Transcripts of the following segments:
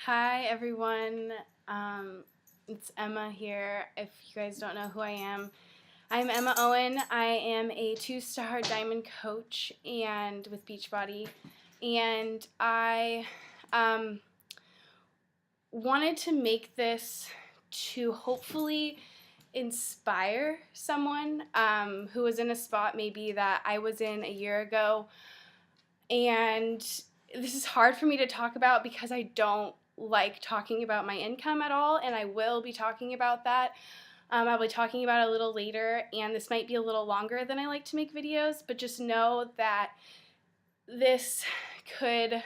Hi everyone, it's Emma here. If you guys don't know who I am, I'm Emma Owen. I am a 2-star diamond coach and with Beachbody, and I wanted to make this to hopefully inspire someone who was in a spot maybe that I was in a year ago. And this is hard for me to talk about because I don't like talking about my income at all, and I will be talking about that. I'll be talking about it a little later, and this might be a little longer than I like to make videos, but just know that this could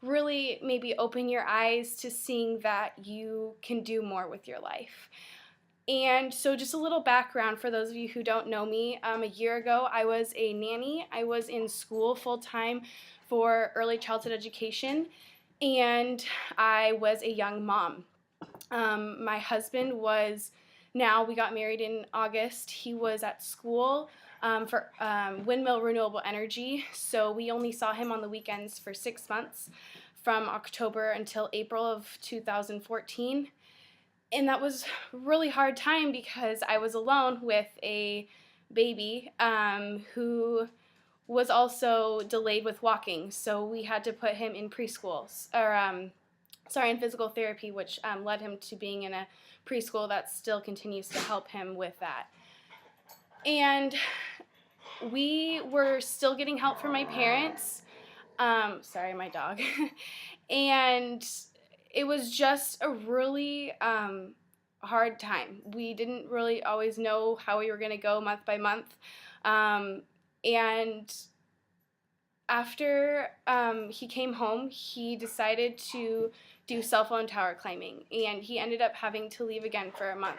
really maybe open your eyes to seeing that you can do more with your life. And so just a little background for those of you who don't know me. A year ago, I was a nanny. I was in school full-time for early childhood education, and I was a young mom. My husband we got married in August. He was at school for Windmill Renewable Energy, so we only saw him on the weekends for 6 months, from October until April of 2014. And that was a really hard time because I was alone with a baby who was also delayed with walking. So we had to put him in preschool, in physical therapy, which led him to being in a preschool that still continues to help him with that. And we were still getting help from my parents. Sorry, my dog. And it was just a really hard time. We didn't really always know how we were going to go month by month. And after he came home, he decided to do cell phone tower climbing, and he ended up having to leave again for a month.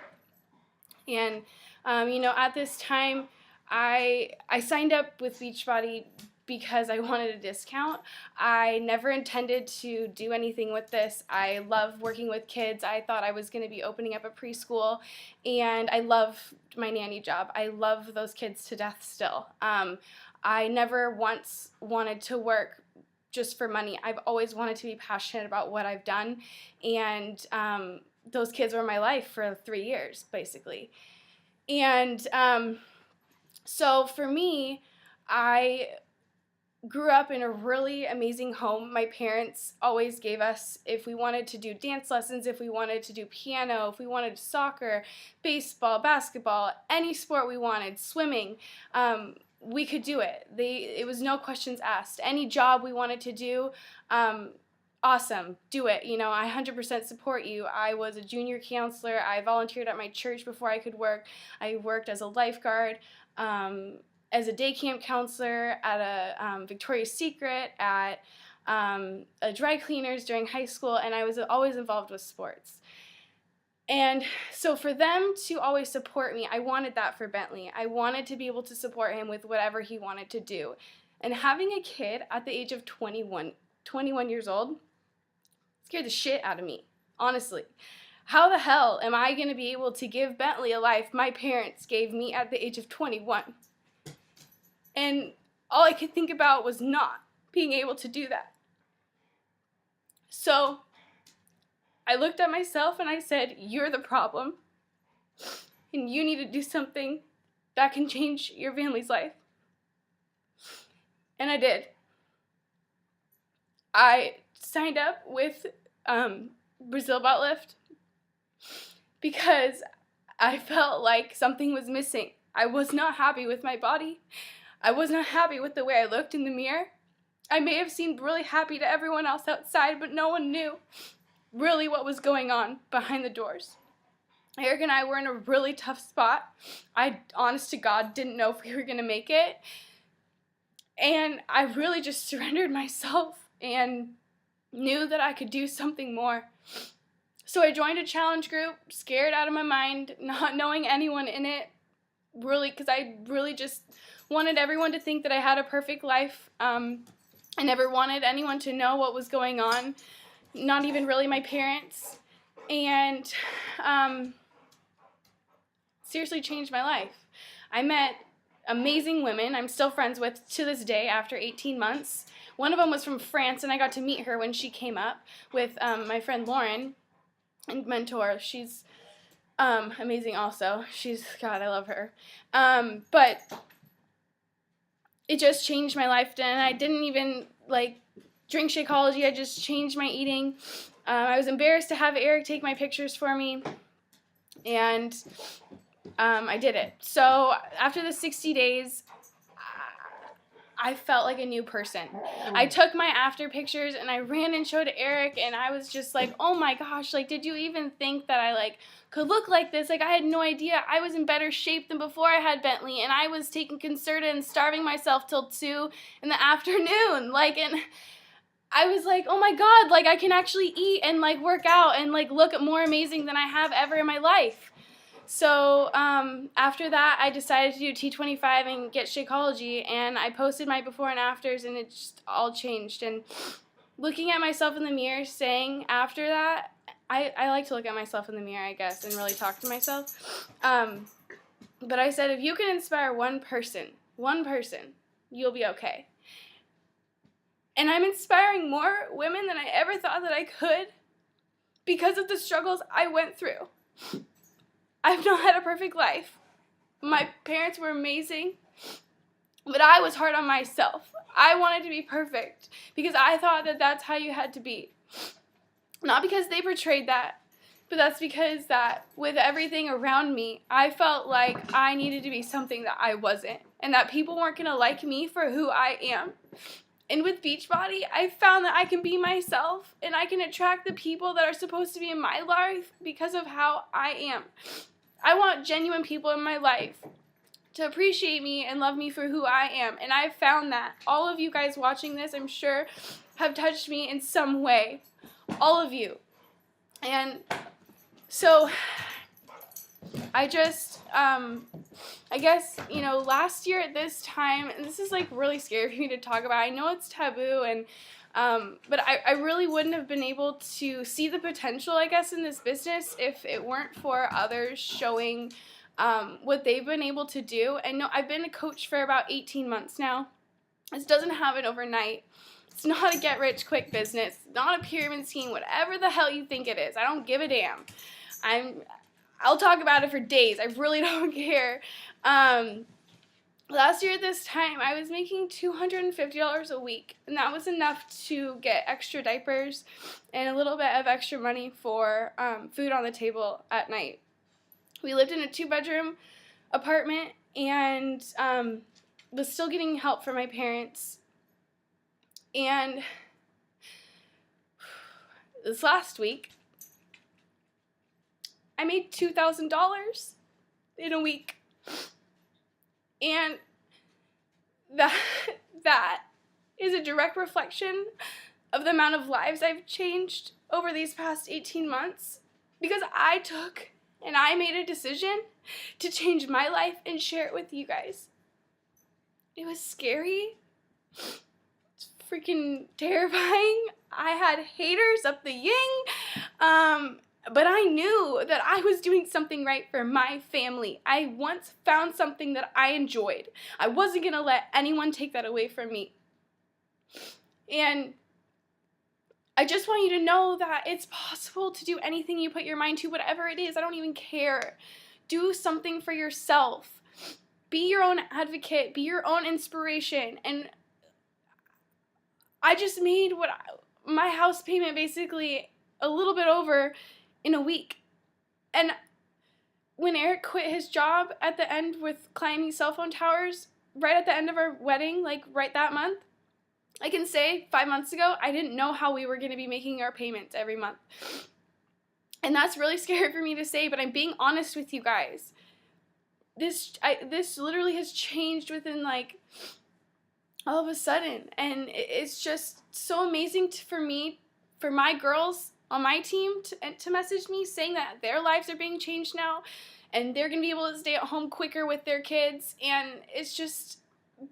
And at this time, I signed up with Beachbody because I wanted a discount. I never intended to do anything with this. I love working with kids. I thought I was going to be opening up a preschool, and I love my nanny job. I love those kids to death still. I never once wanted to work just for money. I've always wanted to be passionate about what I've done, and those kids were my life for 3 years, basically. And so for me, I grew up in a really amazing home. My parents always gave us, if we wanted to do dance lessons, if we wanted to do piano, if we wanted soccer, baseball, basketball, any sport we wanted, swimming, we could do it. It was no questions asked. Any job we wanted to do, awesome, do it. I 100% support you. I was a junior counselor. I volunteered at my church before I could work. I worked as a lifeguard, as a day camp counselor, at a Victoria's Secret, at a dry cleaners during high school, and I was always involved with sports. And so for them to always support me, I wanted that for Bentley. I wanted to be able to support him with whatever he wanted to do. And having a kid at the age of 21 years old scared the shit out of me, honestly. How the hell am I going to be able to give Bentley a life my parents gave me at the age of 21? And all I could think about was not being able to do that. So I looked at myself and I said, you're the problem, and you need to do something that can change your family's life. And I did. I signed up with Brazil Butt Lift because I felt like something was missing. I was not happy with my body. I was not happy with the way I looked in the mirror. I may have seemed really happy to everyone else outside, but no one knew really what was going on behind the doors. Eric and I were in a really tough spot. I, honest to God, didn't know if we were going to make it. And I really just surrendered myself and knew that I could do something more. So I joined a challenge group, scared out of my mind, not knowing anyone in it, really, because I really just wanted everyone to think that I had a perfect life. I never wanted anyone to know what was going on, not even really my parents. And seriously changed my life. I met amazing women I'm still friends with to this day after 18 months. One of them was from France, and I got to meet her when she came up with my friend Lauren and mentor. She's amazing also. God, I love her. But it just changed my life, and I didn't even drink Shakeology. I just changed my eating. I was embarrassed to have Eric take my pictures for me, and I did it. So after the 60 days, I felt like a new person. I took my after pictures and I ran and showed Eric, and I was just like, oh my gosh, did you even think that I could look like this? I had no idea. I was in better shape than before I had Bentley, and I was taking Concerta and starving myself till 2 in the afternoon. And I was like, oh my God, I can actually eat and work out and look more amazing than I have ever in my life. So after that, I decided to do T25 and get Shakeology, and I posted my before and afters, and it just all changed. And looking at myself in the mirror, saying after that, I like to look at myself in the mirror, I guess, and really talk to myself. But I said, if you can inspire one person, you'll be okay. And I'm inspiring more women than I ever thought that I could because of the struggles I went through. I've not had a perfect life. My parents were amazing, but I was hard on myself. I wanted to be perfect because I thought that that's how you had to be. Not because they portrayed that, but that's because that with everything around me, I felt like I needed to be something that I wasn't, and that people weren't going to like me for who I am. And with Beachbody, I found that I can be myself, and I can attract the people that are supposed to be in my life because of how I am. I want genuine people in my life to appreciate me and love me for who I am. And I've found that. All of you guys watching this, I'm sure, have touched me in some way. All of you. And so I just, I guess, last year at this time, and this is really scary for me to talk about. I know it's taboo, and but I really wouldn't have been able to see the potential, I guess, in this business if it weren't for others showing what they've been able to do. And no, I've been a coach for about 18 months now. This doesn't happen overnight. It's not a get-rich-quick business, not a pyramid scheme, whatever the hell you think it is. I don't give a damn. I'll talk about it for days. I really don't care. Last year at this time, I was making $250 a week, and that was enough to get extra diapers and a little bit of extra money for food on the table at night. We lived in a 2-bedroom apartment, and was still getting help from my parents. And this last week, I made $2,000 in a week. And that is a direct reflection of the amount of lives I've changed over these past 18 months, because I took and I made a decision to change my life and share it with you guys. It was scary. It's freaking terrifying. I had haters up the yin. But I knew that I was doing something right for my family. I once found something that I enjoyed. I wasn't going to let anyone take that away from me. And I just want you to know that it's possible to do anything you put your mind to, whatever it is. I don't even care. Do something for yourself. Be your own advocate. Be your own inspiration. And I just made my house payment basically a little bit over in a week. And when Eric quit his job at the end with climbing cell phone towers, right at the end of our wedding, right that month, I can say 5 months ago, I didn't know how we were going to be making our payments every month. And that's really scary for me to say, but I'm being honest with you guys. This literally has changed within all of a sudden. And it's just so amazing for me, for my girls on my team to message me saying that their lives are being changed now and they're going to be able to stay at home quicker with their kids. And it's just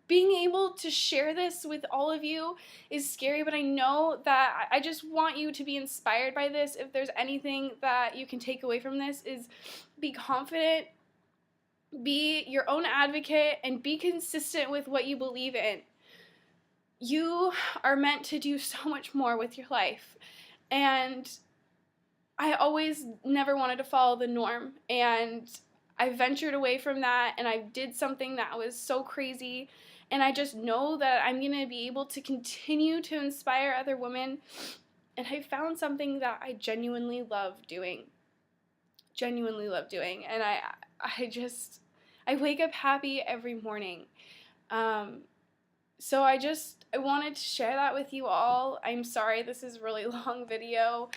being able to share this with all of you is scary, but I know that I just want you to be inspired by this. If there's anything that you can take away from this, is be confident, Be your own advocate and be consistent with what you believe in. You are meant to do so much more with your life. And I always never wanted to follow the norm. And I ventured away from that, and I did something that was so crazy. And I just know that I'm going to be able to continue to inspire other women. And I found something that I genuinely love doing. And I wake up happy every morning. So I wanted to share that with you all. I'm sorry this is a really long video.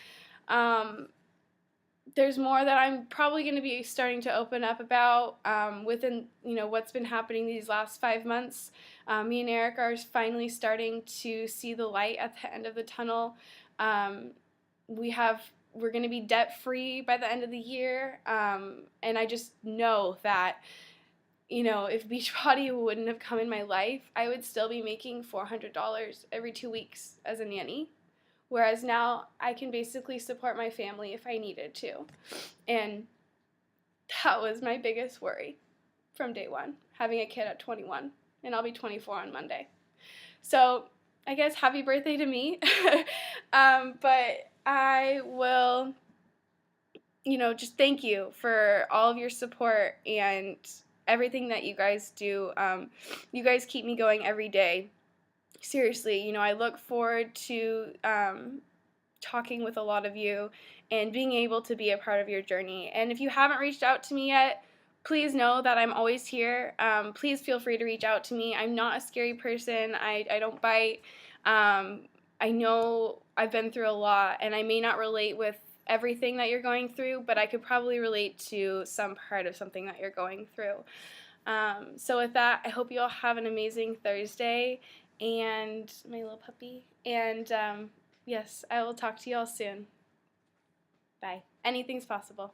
There's more that I'm probably going to be starting to open up about within, what's been happening these last 5 months. Me and Eric are finally starting to see the light at the end of the tunnel. We're going to be debt-free by the end of the year, and I just know that, if Beachbody wouldn't have come in my life, I would still be making $400 every 2 weeks as a nanny, whereas now I can basically support my family if I needed to, and that was my biggest worry from day one, having a kid at 21, and I'll be 24 on Monday. So I guess happy birthday to me, but I will, just thank you for all of your support and everything that you guys do. You guys keep me going every day. Seriously, I look forward to talking with a lot of you and being able to be a part of your journey. And if you haven't reached out to me yet, please know that I'm always here. Please feel free to reach out to me. I'm not a scary person. I don't bite. I know I've been through a lot, and I may not relate with everything that you're going through, but I could probably relate to some part of something that you're going through. So with that, I hope you all have an amazing Thursday, and my little puppy, and yes, I will talk to you all soon. Bye. Anything's possible.